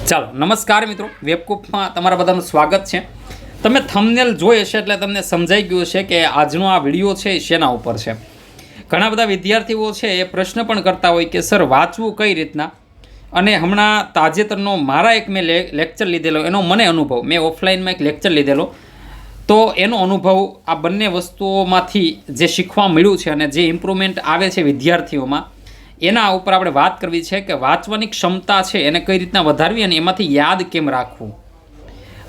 ચાલો નમસ્કાર મિત્રો, વેબકૂફમાં તમારા બધાનું સ્વાગત છે। તમે થંબનેલ જોઈ હશે એટલે તમને સમજાઈ ગયું છે કે આજનો આ વિડીયો છે એ શેના ઉપર છે। ઘણા બધા વિદ્યાર્થીઓ છે એ પ્રશ્ન પણ કરતા હોય કે સર વાંચવું કઈ રીતના, અને હમણાં તાજેતરનો મારા એક મેં લેક્ચર લીધેલો એનો મને અનુભવ, મેં ઓફલાઈનમાં એક લેક્ચર લીધેલો તો એનો અનુભવ આ બંને વસ્તુઓમાંથી જે શીખવા મળ્યું છે અને જે ઇમ્પ્રુવમેન્ટ આવે છે વિદ્યાર્થીઓમાં એના ઉપર આપણે વાત કરવી છે કે વાંચવાની ક્ષમતા છે એને કઈ રીતના વધારવી અને એમાંથી યાદ કેમ રાખવું।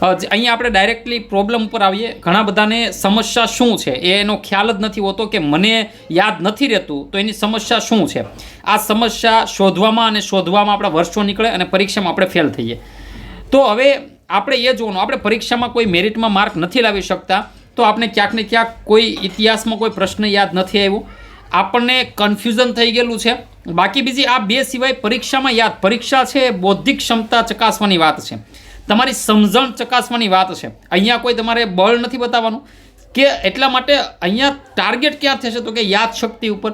અહીંયા આપણે ડાયરેક્ટલી પ્રોબ્લેમ ઉપર આવીએ। ઘણા બધાને સમસ્યા શું છે એનો ખ્યાલ જ નથી હોતો કે મને યાદ નથી રહેતું તો એની સમસ્યા શું છે। આ સમસ્યા શોધવામાં આપણા વર્ષો નીકળે અને પરીક્ષામાં આપણે ફેલ થઈએ। તો હવે આપણે એ જોવાનું, આપણે પરીક્ષામાં કોઈ મેરિટમાં માર્ક નથી લાવી શકતા તો આપણે ક્યાંક ને ક્યાંક કોઈ ઇતિહાસમાં કોઈ પ્રશ્ન યાદ નથી આવ્યો, આપણને કન્ફ્યુઝન થઈ ગયેલું છે। બાકી બીજી આ બે સિવાય પરીક્ષામાં યાદ, પરીક્ષા છે બૌદ્ધિક ક્ષમતા ચકાસવાની વાત છે, તમારી સમજણ ચકાસવાની વાત છે। અહીંયા કોઈ તમારે બળ નથી બતાવવાનું કે એટલા માટે અહીંયા ટાર્ગેટ ક્યાં થશે તો કે યાદ શક્તિ ઉપર,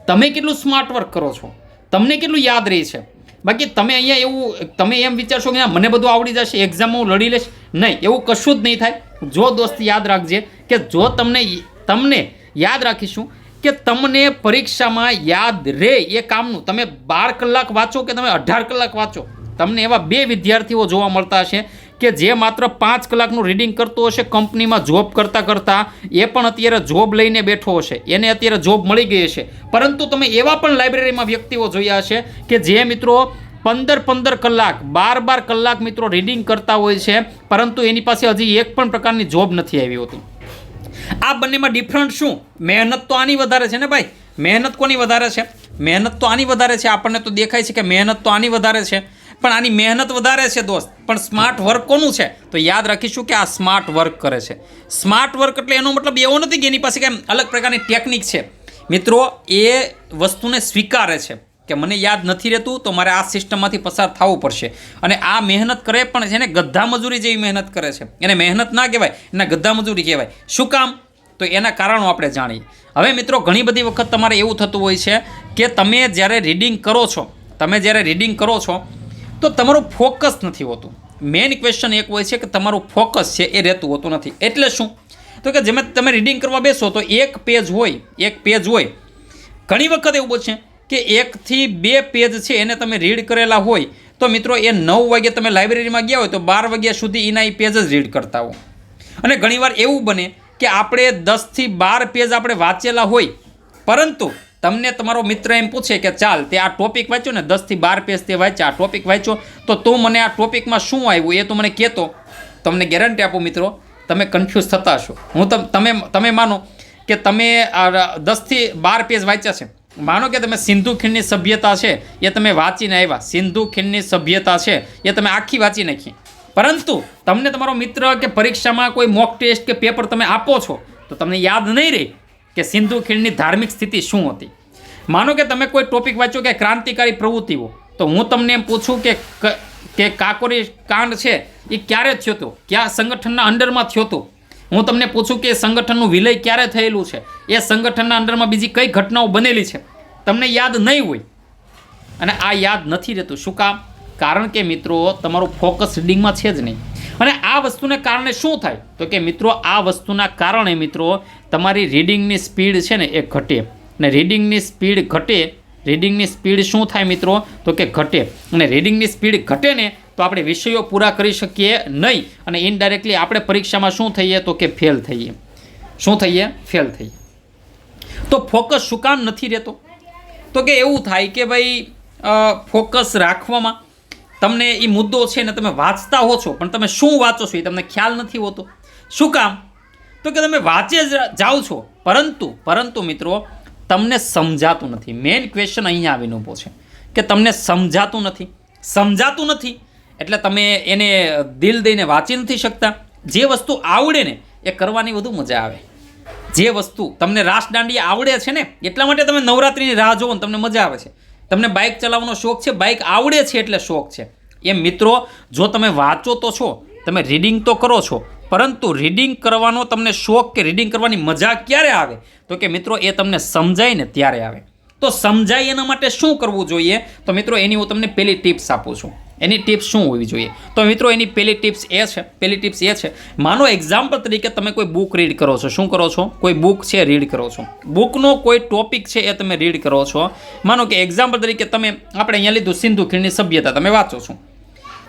તમે કેટલું સ્માર્ટ વર્ક કરો છો, તમને કેટલું યાદ રહે છે। બાકી તમે અહીંયા એવું તમે એમ વિચારશો કે મને બધું આવડી જશે, એક્ઝામમાં હું લડી લઈશ, નહીં, એવું કશું જ નહીં થાય। જો દોસ્ત યાદ રાખજે કે જો તમને યાદ રાખીશું કે તમને પરીક્ષામાં યાદ રહે એ કામનું, તમે 12 કલાક વાંચો કે તમે 18 કલાક વાંચો, તમને એવા બે વિદ્યાર્થીઓ જોવા મળતા હશે કે જે માત્ર 5 કલાકનું રીડિંગ કરતો હશે કંપનીમાં જોબ કરતાં એ પણ અત્યારે જોબ લઈને બેઠો હશે, એને અત્યારે જોબ મળી ગઈ હશે। પરંતુ તમે એવા પણ લાઇબ્રેરીમાં વ્યક્તિઓ જોયા હશે કે જે મિત્રો 15 કલાક 12 કલાક મિત્રો રીડિંગ કરતા હોય છે પરંતુ એની પાસે હજી એક પણ પ્રકારની જોબ નથી આવી હોતી। આ બંનેમાં ડિફરન્ટ શું? મહેનત તો આની વધારે છે ને ભાઈ, મહેનત કોની વધારે છે? મહેનત તો આની વધારે છે, આપણને તો દેખાય છે કે મહેનત તો આની વધારે છે, પણ આની મહેનત વધારે છે દોસ્ત, પણ સ્માર્ટ વર્ક કોનું છે? તો યાદ રાખીશું કે આ સ્માર્ટ વર્ક કરે છે। સ્માર્ટ વર્ક એટલે એનો મતલબ એવો નથી કે એની પાસે કંઈ અલગ પ્રકારની ટેકનિક છે, મિત્રો એ વસ્તુને સ્વીકારે છે કે મને યાદ નથી રહેતું તો મારે આ સિસ્ટમમાંથી પસાર થવું પડશે, અને આ મહેનત કરે પણ છે ને ગધા મજૂરી જેવી મહેનત કરે છે, એને મહેનત ના કહેવાય, એના ગધા મજૂરી કહેવાય। શું કામ? તો એના કારણો આપણે જાણીએ। હવે મિત્રો ઘણી બધી વખત તમારે એવું થતું હોય છે કે તમે જ્યારે રીડિંગ કરો છો તો તમારું ફોકસ નથી હોતું। મેઇન ક્વેશ્ચન એક હોય છે કે તમારું ફોકસ છે એ રહેતું હોતું નથી। એટલે શું? તો કે જેમ તમે રીડિંગ કરવા બેસો તો એક પેજ હોય, ઘણી વખત એવું છે કે 1 થી 2 પેજ છે એને તમે રીડ કરેલા હોય તો મિત્રો એ 9 વાગે તમે લાઇબ્રેરીમાં ગયા હોય તો 12 વાગ્યા સુધી એના એ પેજ જ રીડ કરતા હો। અને ઘણીવાર એવું બને કે આપણે 10 થી 12 પેજ આપણે વાંચેલા હોય પરંતુ તમને તમારો મિત્ર એમ પૂછે કે ચાલ તે આ ટોપિક વાંચ્યો ને, 10 થી 12 પેજ તે વાંચ્યા, આ ટોપિક વાંચ્યો તો તું મને આ ટોપિકમાં શું આવ્યું એ તું મને કહેતો, તમને ગેરંટી આપું મિત્રો તમે કન્ફ્યુઝ થતા હશો। તમે માનો કે તમે 10 થી 12 પેજ વાંચ્યા છે, માનો કે તમે સિંધુ ખીણની સભ્યતા છે એ તમે વાંચીને આવ્યા, સિંધુ ખીણની સભ્યતા છે એ તમે આખી વાંચી નાખી, પરંતુ તમને તમારો મિત્ર કે પરીક્ષામાં કોઈ મોક ટેસ્ટ કે પેપર તમે આપો છો તો તમને યાદ નહીં રહે કે સિંધુ ખીણની ધાર્મિક સ્થિતિ શું હતી। માનો કે તમે કોઈ ટોપિક વાંચ્યો કે ક્રાંતિકારી પ્રવૃત્તિઓ, તો હું તમને એમ પૂછું કે કાકોરી કાંડ છે એ ક્યારે થયો હતો, કયા સંગઠનના અંડરમાં થયો હતો, હું તમને પૂછું કે સંગઠનનું વિલય ક્યારે થયેલું છે, એ સંગઠનના અંડરમાં બીજી કઈ ઘટનાઓ બનેલી છે, તમને યાદ નહીં હોય અને આ યાદ નથી રહેતું। શું કામ? કારણ કે મિત્રો તમારું ફોકસ રીડિંગમાં છે જ નહીં। અને આ વસ્તુને કારણે શું થાય તો કે મિત્રો આ વસ્તુના કારણે મિત્રો તમારી રીડિંગની સ્પીડ છે ને એ ઘટે, અને રીડિંગની સ્પીડ શું થાય મિત્રો તો કે ઘટે, અને રીડિંગની સ્પીડ ઘટે ને તો આપણે વિષયો પૂરા કરી શકીએ નહીં, અને ઇનડાયરેક્ટલી આપણે પરીક્ષામાં શું થઈએ તો કે ફેલ થઈએ। શું થઈએ? ફેલ થઈએ। તો ફોકસ શું કામ નથી રહેતો? તો કે એવું થાય કે ભાઈ ફોકસ રાખવામાં તમને એ મુદ્દો છે ને તમે વાંચતા હો છો પણ તમે શું વાંચો છો એ તમને ખ્યાલ નથી હોતો। શું કામ? તો કે તમે વાંચે જ જાઓ છો પરંતુ મિત્રો તમને સમજાતું નથી। મેઇન ક્વેશ્ચન અહીંયા આવીને ઊભો છે કે તમને સમજાતું નથી એટલે તમે એને દિલ દઈને વાંચી નથી શકતા। જે વસ્તુ આવડે ને એ કરવાની વધુ મજા આવે। જે વસ્તુ તમને રાસ દાંડિયા આવડે છે ને એટલા માટે તમે નવરાત્રિની રાહ જોવો ને તમને મજા આવે છે, તમને બાઇક ચલાવવાનો શોખ છે, બાઇક આવડે છે એટલે શોખ છે। એમ મિત્રો જો તમે વાંચો તો છો, તમે રીડિંગ તો કરો છો, પરંતુ રીડિંગ કરવાનો તમને શોખ કે રીડિંગ કરવાની મજા ક્યારે આવે તો કે મિત્રો એ તમને સમજાય ને ત્યારે આવે। તો સમજાય એના માટે શું કરવું જોઈએ? તો મિત્રો એની હું તમને પહેલી ટિપ્સ આપું છું. એની ટિપ્સ શું હોવી જોઈએ? તો મિત્રો એની પહેલી ટિપ્સ એ છે માનો એક્ઝામ્પલ તરીકે તમે કોઈ બુક રીડ કરો છો. શું કરો છો? કોઈ બુક છે રીડ કરો છો. બુકનો કોઈ ટોપિક છે એ તમે રીડ કરો છો. માનો કે એક્ઝામ્પલ તરીકે આપણે અહીંયા લીધું સિંધુ ખીણની સભ્યતા તમે વાંચો છો.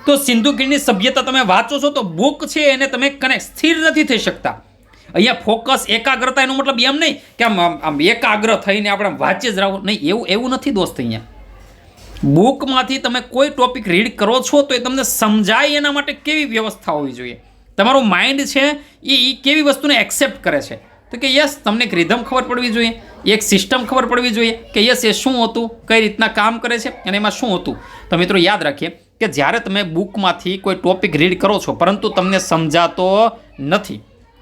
તો સિંધુ ખીણની સભ્યતા તમે વાંચો છો તો બુક છે એને તમે સ્થિર નથી થઈ શકતા. અહીંયા ફોકસ એકાગ્રતા એનો મતલબ એમ નહીં કે આમ એકાગ્ર થઈને આપણે વાંચી જ રહો નહીં, એવું નથી દોસ્ત. અહીંયા બુકમાંથી તમે કોઈ ટોપિક રીડ કરો છો તો એ તમને સમજાય એના માટે કેવી વ્યવસ્થા હોવી જોઈએ? તમારું માઇન્ડ છે એ કેવી વસ્તુને એક્સેપ્ટ કરે છે? તો કે યસ, તમને એક રિધમ ખબર પડવી જોઈએ, એક સિસ્ટમ ખબર પડવી જોઈએ કે યસ એ શું હતું, કઈ રીતના કામ કરે છે અને એમાં શું હતું. તો મિત્રો યાદ રાખીએ કે જ્યારે તમે બુકમાંથી કોઈ ટોપિક રીડ કરો છો પરંતુ તમને સમજાતો નથી,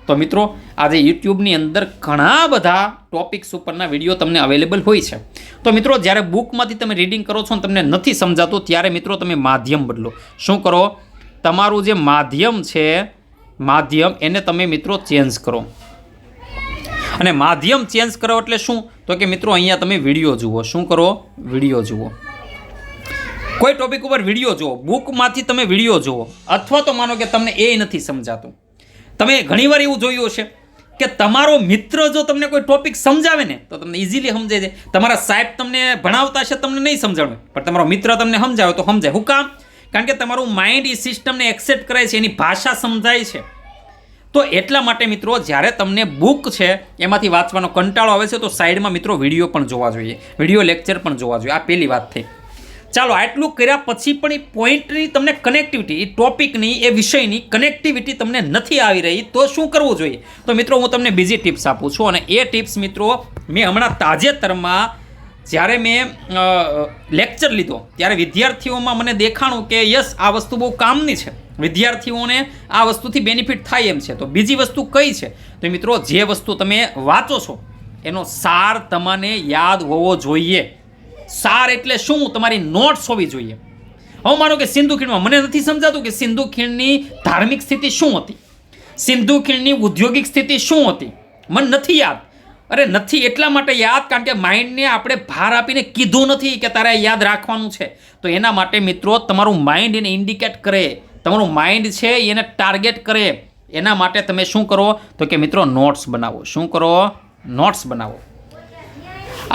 તો મિત્રો આજે યુટ્યુબની અંદર ઘણા બધા ટોપિક્સ ઉપરના વિડીયો તમને અવેલેબલ હોય છે. તો મિત્રો જ્યારે બુકમાંથી તમે રીડિંગ કરો છો અને તમને નથી સમજાતું ત્યારે મિત્રો તમે માધ્યમ બદલો. શું કરો? તમારું જે માધ્યમ છે એને તમે મિત્રો ચેન્જ કરો. અને માધ્યમ ચેન્જ કરો એટલે શું? તો કે મિત્રો અહીંયા તમે વિડીયો જુઓ. શું કરો? વિડીયો જુઓ. કોઈ ટોપિક ઉપર વિડીયો જુઓ, બુકમાંથી તમે વિડીયો જુઓ. અથવા તો માનો કે તમને એ નથી સમજાતું. તમે ઘણીવાર એવું જોયું હશે કે તમારો મિત્ર જો તમને કોઈ ટોપિક સમજાવે ને તો તમને ઇઝીલી સમજાય છે. તમારા સાહેબ તમને ભણાવતા હશે, તમને નહીં સમજાવે, પણ તમારો મિત્ર તમને સમજાવે તો સમજાય. શું કામ? કારણ કે તમારું માઇન્ડ એ સિસ્ટમને એક્સેપ્ટ કરે છે, એની ભાષા સમજાય છે. તો એટલા માટે મિત્રો જ્યારે તમને બુક છે એમાંથી વાંચવાનો કંટાળો આવે છે તો સાઈડમાં મિત્રો વિડીયો પણ જોવા જોઈએ, વિડીયો લેક્ચર પણ જોવા જોઈએ. આ પહેલી વાત થઈ. ચાલો આટલું કર્યા પછી પણ એ પોઈન્ટની તમને કનેક્ટિવિટી, એ ટોપિકની, એ વિષયની કનેક્ટિવિટી તમને નથી આવી રહી તો શું કરવું જોઈએ? તો મિત્રો હું તમને બીજી ટિપ્સ આપું છું અને એ ટિપ્સ મિત્રો મેં હમણાં તાજેતરમાં જ્યારે મેં લેક્ચર લીધો ત્યારે વિદ્યાર્થીઓમાં મને દેખાણું કે યસ આ વસ્તુ બહુ કામની છે, વિદ્યાર્થીઓને આ વસ્તુથી બેનિફિટ થાય એમ છે. તો બીજી વસ્તુ કઈ છે? તો મિત્રો જે વસ્તુ તમે વાંચો છો એનો સાર તમને યાદ હોવો જોઈએ. સાર એટલે શું? તમારી નોટ્સ હોવી જોઈએ. હવે માનો કે સિંધુ ખીણમાં મને નથી સમજાતું કે સિંધુ ખીણની ધાર્મિક સ્થિતિ શું હતી, સિંધુ ખીણની ઔદ્યોગિક સ્થિતિ શું હતી, મને નથી યાદ. અરે નથી એટલા માટે યાદ કારણ કે માઇન્ડને આપણે ભાર આપીને કીધું નથી કે તારે યાદ રાખવાનું છે. તો એના માટે મિત્રો તમારું માઇન્ડ એને ઇન્ડિકેટ કરે, તમારું માઇન્ડ છે એને ટાર્ગેટ કરે. એના માટે તમે શું કરો? તો કે મિત્રો નોટ્સ બનાવો. શું કરો? નોટ્સ બનાવો.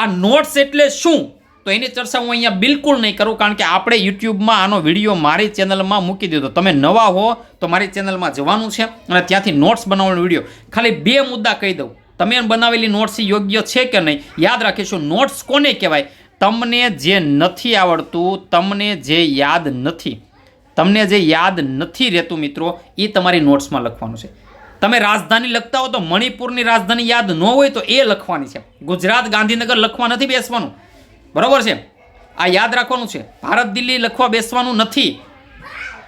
આ નોટ્સ એટલે શું? તો એની ચર્ચા હું અહીંયા બિલકુલ નહીં કરું કારણ કે આપણે યુટ્યુબમાં આનો વિડીયો મારી ચેનલમાં મૂકી દીધો. તમે નવા હો તો મારી ચેનલમાં જવાનું છે અને ત્યાંથી નોટ્સ બનાવવાનો વિડીયો. ખાલી 2 મુદ્દા કહી દઉં, તમે બનાવેલી નોટ્સ યોગ્ય છે કે નહીં યાદ રાખીશું. નોટ્સ કોને કહેવાય? તમને જે નથી આવડતું, તમને જે યાદ નથી રહેતું મિત્રો, એ તમારી નોટ્સમાં લખવાનું છે. તમે રાજધાની લખતા હો તો મણિપુરની રાજધાની યાદ ન હોય તો એ લખવાની છે. ગુજરાત ગાંધીનગર લખવા નથી બેસવાનું, બરોબર છે? આ યાદ રાખવાનું છે. ભારત દિલ્હી લખવા બેસવાનું નથી,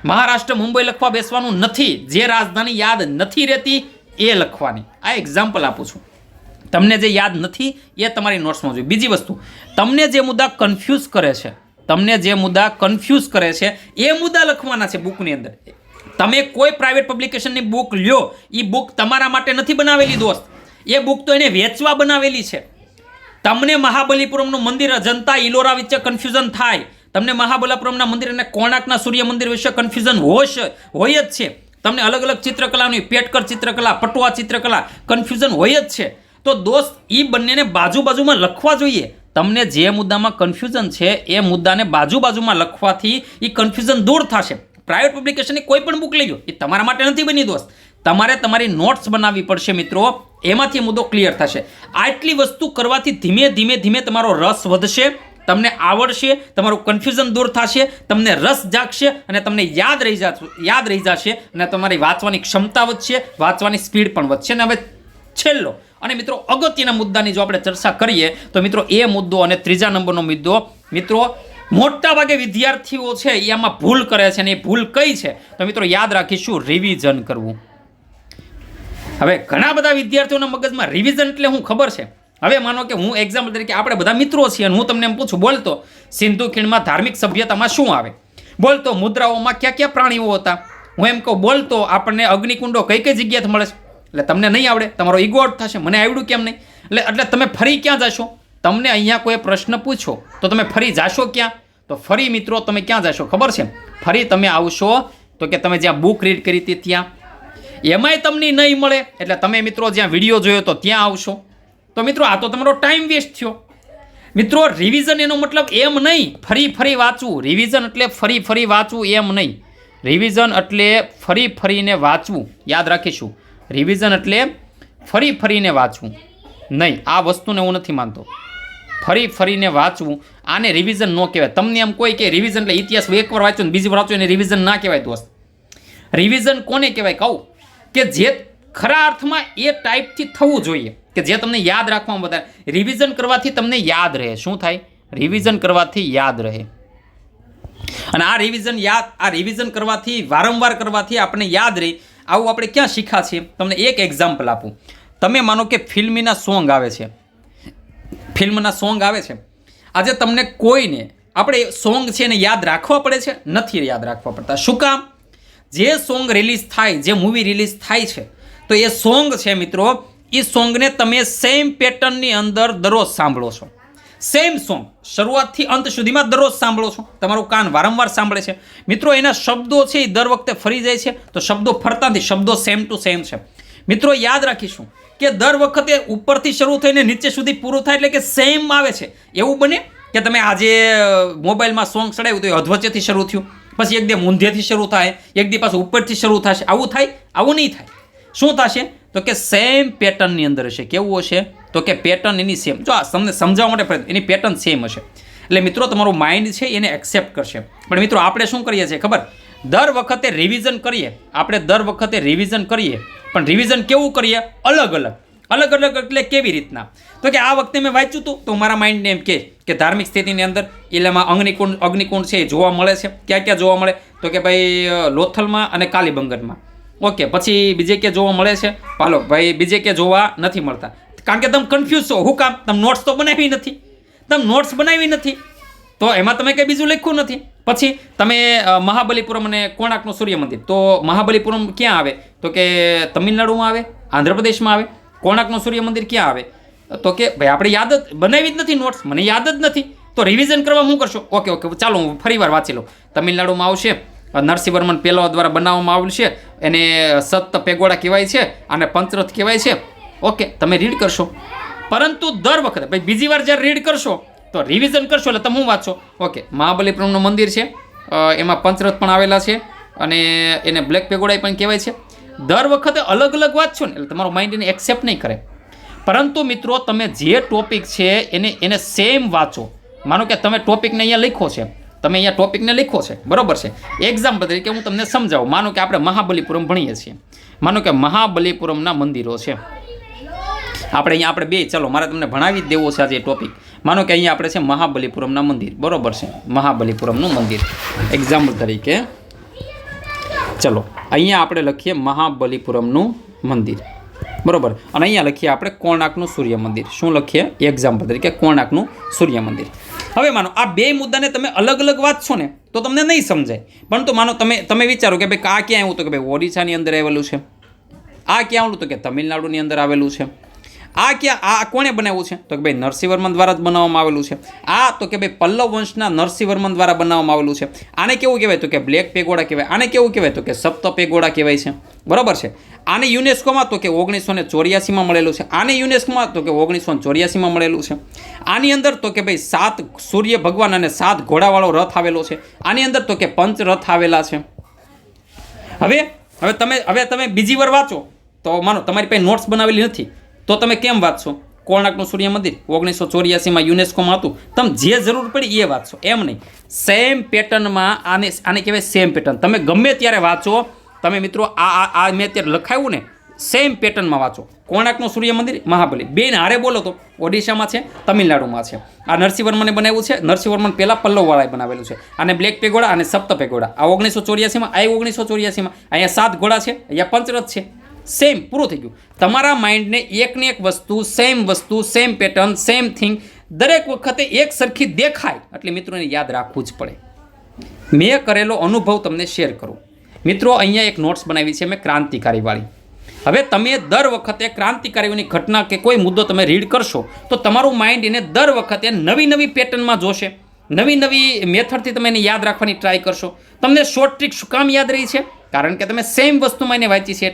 મહારાષ્ટ્ર મુંબઈ લખવા બેસવાનું નથી. જે રાજધાની યાદ નથી રહેતી એ લખવાની. આ એક્ઝામ્પલ આપું છું. તમને જે યાદ નથી એ તમારી નોટ્સમાં જોઈએ. બીજી વસ્તુ, તમને જે મુદ્દા કન્ફ્યુઝ કરે છે એ મુદ્દા લખવાના છે બુકની અંદર. તમે કોઈ પ્રાઇવેટ પબ્લિકેશનની બુક લ્યો, એ બુક તમારા માટે નથી બનાવેલી દોસ્ત, એ બુક તો એને વેચવા બનાવેલી છે. તમને મહાબલીપુરમનું મંદિર અજંતા ઇલોરા વચ્ચે કન્ફ્યુઝન થાય, તમને મહાબલીપુરમના મંદિર અને કોણાર્કના સૂર્ય મંદિર વિશે કન્ફ્યુઝન હોય જ છે. તમને અલગ અલગ ચિત્રકલાની પેટકર ચિત્રકલા, પટુઆ ચિત્રકલા કન્ફ્યુઝન હોય જ છે. તો દોસ્ત એ બંનેને બાજુમાં લખવા જોઈએ. તમને જે મુદ્દામાં કન્ફ્યુઝન છે એ મુદ્દાને બાજુમાં લખવાથી એ કન્ફ્યુઝન દૂર થશે. પ્રાઇવેટ પબ્લિકેશનની કોઈ પણ બુક લઈ લો, એ તમારા માટે નથી બની દોસ્ત. તમારે તમારી નોટ્સ બનાવવી પડશે મિત્રો, એમાંથી મુદ્દો ક્લિયર થશે. આટલી વસ્તુ કરવાથી ધીમે ધીમે તમારો રસ વધશે, તમને આવડશે, તમારું કન્ફ્યુઝન દૂર થશે, તમને રસ જાગશે અને તમને યાદ રહી જશે અને તમારી વાંચવાની ક્ષમતા વધશે, વાંચવાની સ્પીડ પણ વધશે. અને હવે છેલ્લો અને મિત્રો અગત્યના મુદ્દાની જો આપણે ચર્ચા કરીએ તો મિત્રો એ મુદ્દો અને 3જા નંબરનો મુદ્દો મિત્રો મોટાભાગે વિદ્યાર્થીઓ છે એ આમાં ભૂલ કરે છે અને એ ભૂલ કઈ છે? તો મિત્રો યાદ રાખીશું, રિવિઝન કરવું. હવે ઘણા બધા વિદ્યાર્થીઓના મગજમાં રિવિઝન એટલે હું ખબર છે. હવે માનો કે હું એક્ઝામ્પલ તરીકે આપણે બધા મિત્રો છીએ અને હું તમને એમ પૂછું, બોલતો સિંધુ ખીણમાં ધાર્મિક સભ્યતામાં શું આવે? બોલતો મુદ્રાઓમાં કયા પ્રાણીઓ હતા? હું એમ કહું બોલતો આપણને અગ્નિકુંડો કઈ જગ્યાએ મળે છે? એટલે તમને નહીં આવડે, તમારો ઈગો આઉટ થશે, મને આવડ્યું કેમ નહીં? એટલે તમે ફરી ક્યાં જશો? તમને અહીંયા કોઈ પ્રશ્ન પૂછો તો તમે ફરી જાશો ક્યાં? તો ફરી મિત્રો તમે ક્યાં જશો ખબર છે? ફરી તમે આવશો તો કે તમે જ્યાં બુક રીડ કરી હતી ત્યાં, એમાંય તમને નહીં મળે એટલે તમે મિત્રો જ્યાં વિડીયો જોયો તો ત્યાં આવશો. તો મિત્રો આ તો તમારો ટાઈમ વેસ્ટ થયો. મિત્રો રિવિઝન એનો મતલબ એમ નહીં ફરી ફરી વાંચવું. રિવિઝન એટલે ફરી ફરી વાંચવું એમ નહીં. રિવિઝન એટલે ફરી ફરીને વાંચવું. યાદ રાખીશું, રિવિઝન એટલે ફરી ફરીને વાંચવું નહીં. આ વસ્તુને હું નથી માનતો. ફરી ફરીને વાંચવું આને રિવિઝન ન કહેવાય. તમને એમ કોઈ કે રિવિઝન એટલે ઇતિહાસ એકવાર વાંચો ને બીજી વાર વાંચો એને રિવિઝન ના કહેવાય. દોસ્ત રિવિઝન કોને કહેવાય કહું? કે જે ખરા અર્થમાં એ ટાઈપથી થવું જોઈએ કે જે તમને યાદ રાખવામાં વધારે. રિવિઝન કરવાથી તમને યાદ રહે. શું થાય? રિવિઝન કરવાથી યાદ રહે. અને આ રિવિઝન કરવાથી વારંવાર કરવાથી આપણે યાદ રહે. આવું આપણે ક્યાં શીખ્યા છીએ? તમને એક એક્ઝામ્પલ આપું. તમે માનો કે ફિલ્મના સોંગ આવે છે, આજે તમને કોઈને આપણે સોંગ છે એને યાદ રાખવા પડે છે? નથી યાદ રાખવા પડતા. શું કામ? જે સોંગ રિલીઝ થાય, જે મૂવી રિલીઝ થાય છે તો એ સોંગ છે મિત્રો, એ સોંગને તમે સેમ પેટર્નની અંદર દરરોજ સાંભળો છો. સેમ સોંગ શરૂઆતથી અંત સુધીમાં દરરોજ સાંભળો છો. તમારું કાન વારંવાર સાંભળે છે. મિત્રો એના શબ્દો છે એ દર વખતે ફરી જાય છે. તો શબ્દો ફરતા નથી, શબ્દો સેમ ટુ સેમ છે. મિત્રો યાદ રાખીશું કે દર વખતે ઉપરથી શરૂ થઈને નીચે સુધી પૂરું થાય એટલે કે સેમ આવે છે. એવું બને કે તમે આજે મોબાઈલમાં સોંગ ચડાવ્યું તો એ અધવચ્ચેથી શરૂ થયું, પછી એકદમ ઊંધેથી શરૂ થાય, એક દી પાછું ઉપરથી શરૂ થશે. આવું થાય? આવું નહીં થાય. શું થશે? તો કે સેમ પેટર્નની અંદર હશે. કેવું હશે? તો કે પેટર્ન એની સેમ. જો તમને સમજાવવા માટે એની પેટર્ન સેમ હશે એટલે મિત્રો તમારું માઇન્ડ છે એને એક્સેપ્ટ કરશે. પણ મિત્રો આપણે શું કરીએ છીએ ખબર? દર વખતે રિવિઝન કરીએ. પણ રિવિઝન કેવું કરીએ? અલગ અલગ એટલે કેવી રીતના? તો કે આ વખતે મેં વાંચ્યું હતું તો મારા માઇન્ડને એમ કે ધાર્મિક સ્થિતિની અંદર એલામાં અગ્નિકુંડ છે એ જોવા મળે છે. ક્યાં ક્યાં જોવા મળે? તો કે ભાઈ લોથલમાં અને કાલીબંગનમાં. ઓકે, પછી બીજે ક્યાં જોવા મળે છે? હાલો ભાઈ બીજે ક્યાં જોવા નથી મળતા. કારણ કે તમે કન્ફ્યુઝ છો. શું કામ? તમે નોટ્સ તો બનાવી નથી. તો એમાં તમે કંઈ બીજું લખ્યું નથી. પછી તમે મહાબલીપુરમ અને કોણાર્કનું સૂર્ય મંદિર, તો મહાબલીપુરમ ક્યાં આવે? તો કે તમિલનાડુમાં આવે, આંધ્રપ્રદેશમાં આવે. કોણાર્કનું સૂર્ય મંદિર ક્યાં આવે? તો કે ભાઈ આપણે યાદ જ બનાવી જ નથી નોટ્સ, મને યાદ જ નથી. તો રિવિઝન કરવા શું કરશો? ઓકે ચાલો હું ફરીવાર વાંચી લઉં. તમિલનાડુમાં આવશે, નરસિંહવર્મન પહેલા દ્વારા બનાવવામાં આવેલું છે, એને સપ્ત પેગોડા કહેવાય છે અને પંચરથ કહેવાય છે. ઓકે, તમે રીડ કરશો. પરંતુ દર વખતે ભાઈ બીજી વાર જ્યારે રીડ કરશો તો રિવિઝન કરશો એટલે તમે શું વાંચશો? ઓકે, મહાબલીપુરમનું મંદિર છે, એમાં પંચરથ પણ આવેલા છે અને એને બ્લેક પેગોડા પણ કહેવાય છે. દર વખતે અલગ અલગ વાંચશો ને એટલે તમારો માઇન્ડ એને એક્સેપ્ટ નહીં કરે. પરંતુ મિત્રો તમે જે ટોપિક છે એને સેમ વાંચો. માનો કે તમે ટોપિકને અહીંયા લખ્યો છે, બરોબર છે? એક્ઝામ્પલ તરીકે હું તમને સમજાવું. માનો કે આપણે મહાબલીપુરમ ભણીએ છીએ. માનો કે મહાબલીપુરમના મંદિરો છે. આપણે બે, ચલો મારે તમને ભણાવી જ દેવો છે આજે ટોપિક. માનો કે અહીંયા આપણે છે મહાબલીપુરમના મંદિર, બરોબર છે? મહાબલીપુરમનું મંદિર એક્ઝામ્પલ તરીકે. ચલો અહીંયા આપણે લખીએ મહાબલીપુરમનું મંદિર, બરોબર? અને અહીંયા લખીએ આપણે કોણાર્કનું સૂર્ય મંદિર. શું લખીએ? એક્ઝામ્પલ તરીકે કોણાર્કનું સૂર્ય મંદિર. હવે માનો આ બે મુદ્દાને તમે અલગ અલગ વાંચશો ને તો તમને નહીં સમજાય. પરંતુ માનો તમે વિચારો કે ભાઈ આ ક્યાં આવ્યું? તો કે ભાઈ ઓડિશાની અંદર આવેલું છે. આ ક્યાં આવેલું? તો કે તમિલનાડુની અંદર આવેલું છે. આ કોણે બનાવ્યું છે? તો કે ભાઈ નરસિંહવર્મન દ્વારા જ બનાવવામાં આવેલું છે. આ તો કે ભાઈ પલ્લવ વંશના નરસિંહવર્મન દ્વારા બનાવવામાં આવેલું છે. આને કેવું કહેવાય? તો કે બ્લેક પેગોડા કહેવાય. આને કેવું કહેવાય? તો કે સપ્ત પેગોડા કહેવાય છે, બરોબર છે? આને યુનેસ્કોમાં તો કે 1984માં મળેલું છે. આને યુનેસ્કોમાં તો કે 1984માં મળેલું છે. આની અંદર તો કે ભાઈ 7 સૂર્ય ભગવાન અને 7 ઘોડાવાળો રથ આવેલો છે. આની અંદર તો કે પંચરથ આવેલા છે. હવે તમે બીજી વાર વાંચો તો માનો તમારી પાસે નોટ્સ બનાવેલી નથી તો તમે કેમ વાંચશો? કોણાર્કનું સૂર્ય મંદિર 1984માં યુનેસ્કોમાં હતું. તમે જે જરૂર પડી એ વાંચશો, એમ નહીં. સેમ પેટર્નમાં આને કહેવાય સેમ પેટર્ન. તમે ગમે ત્યારે વાંચો. તમે મિત્રો આ મેં અત્યારે લખાયું ને, સેમ પેટર્નમાં વાંચો. કોણાર્કનું સૂર્ય મંદિર, મહાબલી, બેન હારે બોલો તો ઓડિશામાં છે, તમિલનાડુમાં છે. આ નરસિંહવર્મને બનાવ્યું છે. નરસિંહવર્મન પહેલાં પલ્લવવાળાએ બનાવેલું છે. અને બ્લેક પેગોડા અને સપ્ત પેગોડા આ 1984માં, આ 1984માં. અહીંયા 7 ઘોડા છે, અહીંયા પંચરથ છે. સેમ, પૂરું થઈ ગયું. તમારા માઇન્ડને એકને એક વસ્તુ, સેમ પેટર્ન, સેમ થિંગ દરેક વખતે એક સરખી દેખાય એટલે મિત્રોને યાદ રાખવું જ પડે. મેં કરેલો અનુભવ તમને શેર કરું. મિત્રો અહીંયા એક નોટ્સ બનાવી છે મેં ક્રાંતિકારીવાળી. હવે તમે દર વખતે ક્રાંતિકારીઓની ઘટના કે કોઈ મુદ્દો તમે રીડ કરશો તો તમારું માઇન્ડ એને દર વખતે નવી નવી પેટર્નમાં જોશે, નવી નવી મેથડથી તમે એને યાદ રાખવાની ટ્રાય કરશો. તમને શોર્ટ ટ્રીક શું કામ યાદ રહી છે? કારણ કે તમે સેમ વસ્તુમાં એને વાંચી છે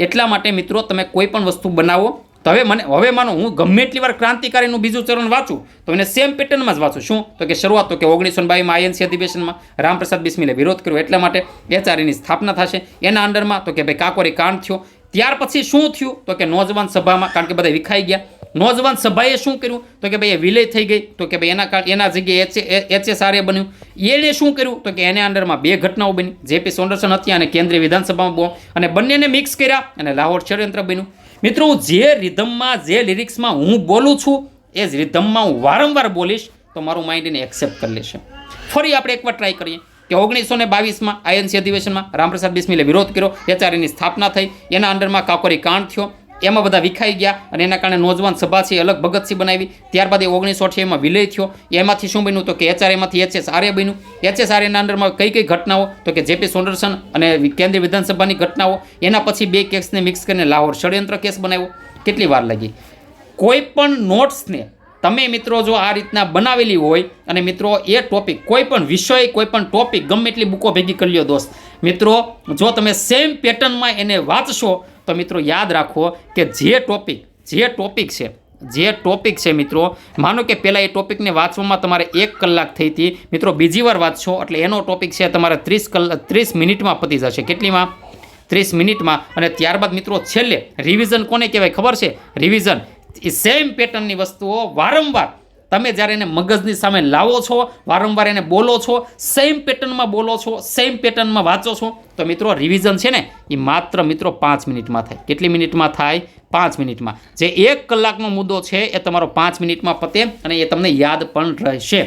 એટલા માટે મિત્રો તમે કોઈ પણ વસ્તુ બનાવો તો હવે માનો હું ગમે એટલી વાર ક્રાંતિકારીનું બીજું ચરણ વાંચું તો એને સેમ પેટર્નમાં જ વાંચું. શું તો કે શરૂઆત તો કે 1922માં INC અધિવેશનમાં રામપ્રસાદ બિસ્મિલે વિરોધ કર્યો એટલા માટે HREની સ્થાપના થશે. એના અંડરમાં તો કે ભાઈ કાકોરી કાંડ થયો. ત્યાર પછી શું થયું તો કે નોજવાન સભામાં, કારણ કે બધા વિખાઈ ગયા, નોજવાન સભાએ શું કર્યું તો કે ભાઈ એ વિલય થઈ ગઈ, તો કે ભાઈ એના જગ્યાએ HSRA બન્યું. એણે શું કર્યું તો કે એને અંડરમાં 2 ઘટનાઓ બની, JP સોંડરસન હત્યા અને કેન્દ્રીય વિધાનસભામાં બોમ્બ, અને બંનેને મિક્સ કર્યા અને લાહોર ષડયંત્ર બન્યું. મિત્રો જે રિધમમાં જે લિરિક્સમાં હું બોલું છું એ જ રિધમમાં હું વારંવાર બોલીશ તો મારું માઇન્ડ એને એક્સેપ્ટ કરી લેશે. ફરી આપણે એકવાર ટ્રાય કરીએ કે 1922માં INC અધિવેશનમાં રામપ્રસાદ બિસ્મિલે વિરોધ કર્યો, HREની સ્થાપના થઈ, એના અંડરમાં કાકોરી કાંડ થયો, એમાં બધા વિખાઈ ગયા અને એના કારણે નોજવાન સભા છે અલગ ભગતસિંહ બનાવી. ત્યારબાદ એ 1988માં વિલય થયો. એમાંથી શું બન્યું તો કે HRAમાંથી HSRA બન્યું. HSRAના અંડરમાં કઈ ઘટનાઓ તો કે JP સોંડરસન અને કેન્દ્રીય વિધાનસભાની ઘટનાઓ. એના પછી 2 કેસને મિક્સ કરીને લાહોર ષડયંત્ર કેસ બનાવ્યો. કેટલી વાર લાગી? કોઈ પણ નોટ્સને તમે મિત્રો જો આ રીતના બનાવેલી હોય અને મિત્રો એ ટોપિક કોઈ પણ વિષય કોઈ પણ ટોપિક ગમે એટલી બુકો ભેગી કરી લ્યો દોસ્ત, મિત્રો જો તમે સેમ પેટર્નમાં એને વાંચશો તો મિત્રો યાદ રાખો કે જે ટોપિક છે મિત્રો, માનો કે પહેલાં એ ટોપિકને વાંચવામાં તમારે 1 કલાક થઈ હતી, મિત્રો બીજી વાર વાંચશો એટલે એનો ટોપિક છે તમારે 30 મિનિટમાં પતી જશે. કેટલીમાં? 30 મિનિટમાં. અને ત્યારબાદ મિત્રો છેલ્લે રિવિઝન કોને કહેવાય ખબર છે? રિવિઝન એ સેમ પેટર્નની વસ્તુઓ વારંવાર તમે જ્યારે એને મગજની સામે લાવો છો, વારંવાર એને બોલો છો, સેમ પેટર્નમાં બોલો છો, સેમ પેટર્નમાં વાંચો છો તો મિત્રો રિવિઝન છે ને એ માત્ર મિત્રો 5 મિનિટમાં થાય. કેટલી મિનિટમાં થાય? 5 મિનિટમાં. જે 1 કલાકનો મુદ્દો છે એ તમારો 5 મિનિટમાં પતે અને એ તમને યાદ પણ રહેશે.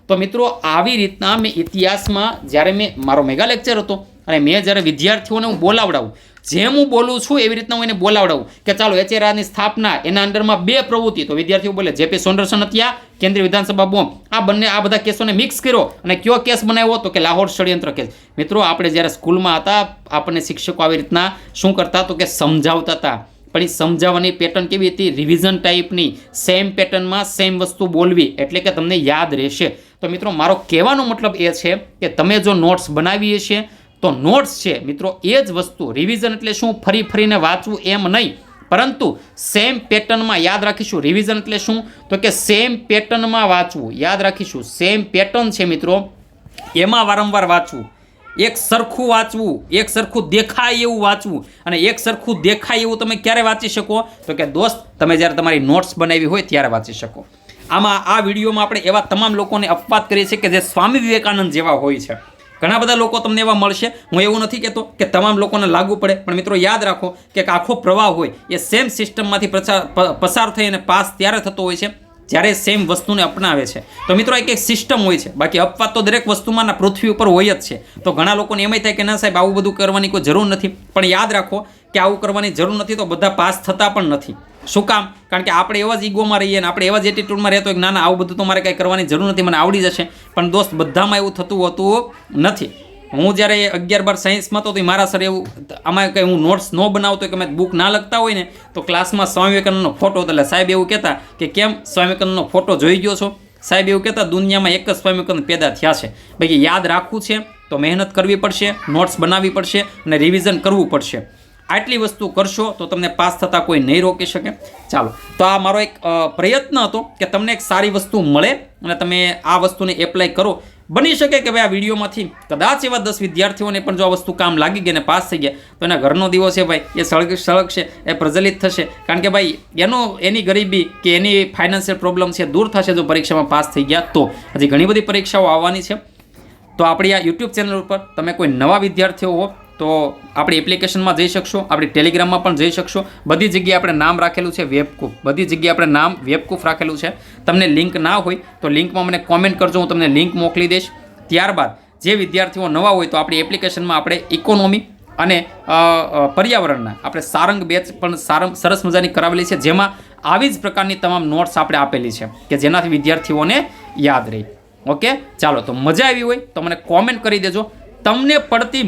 તો મિત્રો આવી રીતના મેં ઇતિહાસમાં જ્યારે મેં મારો મેગા લેક્ચર હતો અને મેં જ્યારે વિદ્યાર્થીઓને હું બોલાવડાવું, જેમ હું બોલું છું એવી રીતના હું એને બોલાવડાવું કે ચાલો HRAની સ્થાપના, એના અંડરમાં 2 પ્રવૃત્તિ, તો વિદ્યાર્થીઓ બોલે JP સોંડરસન હત્યા, કેન્દ્રીય વિધાનસભા બોમ્બ, આ બધા કેસોને મિક્સ કર્યો અને કયો કેસ બનાવ્યો તો કે લાહોર ષડયંત્ર કેસ. મિત્રો આપણે જ્યારે સ્કૂલમાં હતા આપણને શિક્ષકો આવી રીતના શું કરતા તો કે સમજાવતા હતા, પણ એ સમજાવવાની પેટર્ન કેવી હતી? રિવિઝન ટાઈપની, સેમ પેટર્નમાં સેમ વસ્તુ બોલવી એટલે કે તમને યાદ રહેશે. તો મિત્રો મારો કહેવાનો મતલબ એ છે કે તમે જો નોટ્સ બનાવીએ છે તો નોટ્સ છે મિત્રો એ જ વસ્તુ. રિવિઝન એટલે શું? ફરીને વાંચવું એમ નહીં, પરંતુ સેમ પેટર્નમાં યાદ રાખીશું. રિવિઝન એટલે શું તો કે સેમ પેટર્નમાં વાંચવું. યાદ રાખીશું સેમ પેટર્ન છે મિત્રો, એમાં વારંવાર વાંચવું, એક સરખું વાંચવું, એક સરખું દેખાય એવું વાંચવું. અને એક સરખું દેખાય એવું તમે ક્યારે વાંચી શકો તો કે દોસ્ત તમે જ્યારે તમારી નોટ્સ બનાવી હોય ત્યારે વાંચી શકો. આમાં આ વિડીયોમાં આપણે એવા તમામ લોકોને અપવાદ કરીએ છીએ કે જે સ્વામી વિવેકાનંદ જેવા હોય છે. ઘણા બધા લોકો તમને એવા મળશે, હું એવું નથી કહેતો કે તમામ લોકોને લાગુ પડે, પણ મિત્રો યાદ રાખો કે આખો પ્રવાહ હોય એ સેમ સિસ્ટમમાંથી પસાર થઈ અને પાસ ત્યારે થતો હોય છે જ્યારે સેમ વસ્તુને અપનાવે છે. તો મિત્રો એક સિસ્ટમ હોય છે, બાકી અપવાદ તો દરેક વસ્તુમાં પૃથ્વી ઉપર હોય જ છે. તો ઘણા લોકોને એમ થાય કે ના સાહેબ આવું બધું કરવાની કોઈ જરૂર નથી, પણ યાદ રાખો કે આવું કરવાની જરૂર નથી તો બધા પાસ થતા પણ નથી. શું કામ? કારણ કે આપણે એવા જ ઈગોમાં રહીએ ને આપણે એવા જ એટીટ્યુડમાં રહેતો કે ના આવું બધું તો મારે કંઈ કરવાની જરૂર નથી, મને આવડી જશે. પણ દોસ્ત બધામાં એવું થતું હોતું નથી. હું જ્યારે 11-12 સાયન્સમાં તો મારા સર એવું આમાં કંઈ હું નોટ્સ ન બનાવતો કે મેં બુક ના લખતા હોય ને તો ક્લાસમાં સ્વામી વિવેકાનંદનો ફોટો, એટલે સાહેબ એવું કહેતા કે કેમ સ્વામી વિવેકાનંદનો ફોટો જોઈ ગયો છો? સાહેબ એવું કહેતા દુનિયામાં એક જ સ્વામી વિવેકાનંદ પેદા થયા છે. બાકી યાદ રાખવું છે તો મહેનત કરવી પડશે, નોટ્સ બનાવવી પડશે અને રિવિઝન કરવું પડશે. આટલી વસ્તુ કરશો તો તમને પાસ થતાં કોઈ નહીં રોકી શકે. ચાલો, તો આ મારો એક પ્રયત્ન હતો કે તમને એક સારી વસ્તુ મળે અને તમે આ વસ્તુને એપ્લાય કરો. બની શકે કે ભાઈ આ વિડીયોમાંથી કદાચ એવા 10 વિદ્યાર્થીઓને પણ જો આ વસ્તુ કામ લાગી ગઈ અને પાસ થઈ ગયા તો એના ઘરનો દીવો છે ભાઈ એ સળગશે, એ પ્રજ્વલિત થશે. કારણ કે ભાઈ એની ગરીબી કે એની ફાઇનાન્શિયલ પ્રોબ્લેમ છે દૂર થશે જો પરીક્ષામાં પાસ થઈ ગયા તો. હજી ઘણી બધી પરીક્ષાઓ આવવાની છે. તો આપણી આ યુટ્યુબ ચેનલ ઉપર તમે કોઈ નવા વિદ્યાર્થીઓ હો તો આપણી એપ્લિકેશનમાં જઈ શકશો, આપણી ટેલિગ્રામમાં પણ જઈ શકશો. બધી જગ્યાએ આપણે નામ રાખેલું છે વેબકૂફ, બધી જગ્યાએ આપણે નામ વેબકૂફ રાખેલું છે. તમને લિંક ના હોય તો લિંકમાં મને કોમેન્ટ કરજો, હું તમને લિંક મોકલી દઈશ. ત્યારબાદ જે વિદ્યાર્થીઓ નવા હોય તો આપણી એપ્લિકેશનમાં આપણે ઇકોનોમી અને પર્યાવરણના આપણે સારંગ બેચ પણ સરસ મજાની કરાવેલી છે, જેમાં આવી જ પ્રકારની તમામ નોટ્સ આપણે આપેલી છે કે જેનાથી વિદ્યાર્થીઓને યાદ રહે. ઓકે, ચાલો, તો મજા આવી હોય તો મને કોમેન્ટ કરી દેજો. તમને પડતી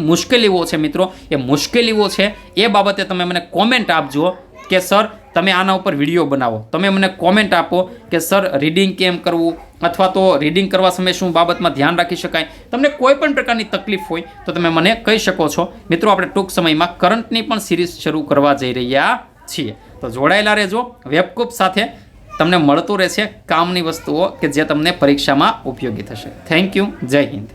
મુશ્કેલીઓ છે મિત્રો, એ મુશ્કેલીઓ છે એ બાબતે તમે મને કોમેન્ટ આપજો કે સર તમે આના ઉપર વિડીયો બનાવો. તમે મને કોમેન્ટ આપો કે સર રીડિંગ કેમ કરવું, અથવા તો રીડિંગ કરવા સમયે શું બાબતમાં ધ્યાન રાખી શકાય. તમને કોઈ પણ પ્રકારની તકલીફ હોય તો તમે મને કહી શકો છો. મિત્રો, આપણે ટૂંક સમયમાં કરંટની પણ સિરીઝ શરૂ કરવા જઈ રહ્યા છીએ, તો જોડાયેલા રહેજો. વેબકૂપ સાથે તમને મળતું રહેશે કામની વસ્તુઓ કે જે તમને પરીક્ષામાં ઉપયોગી થશે. Thank you. જય હિન્દ.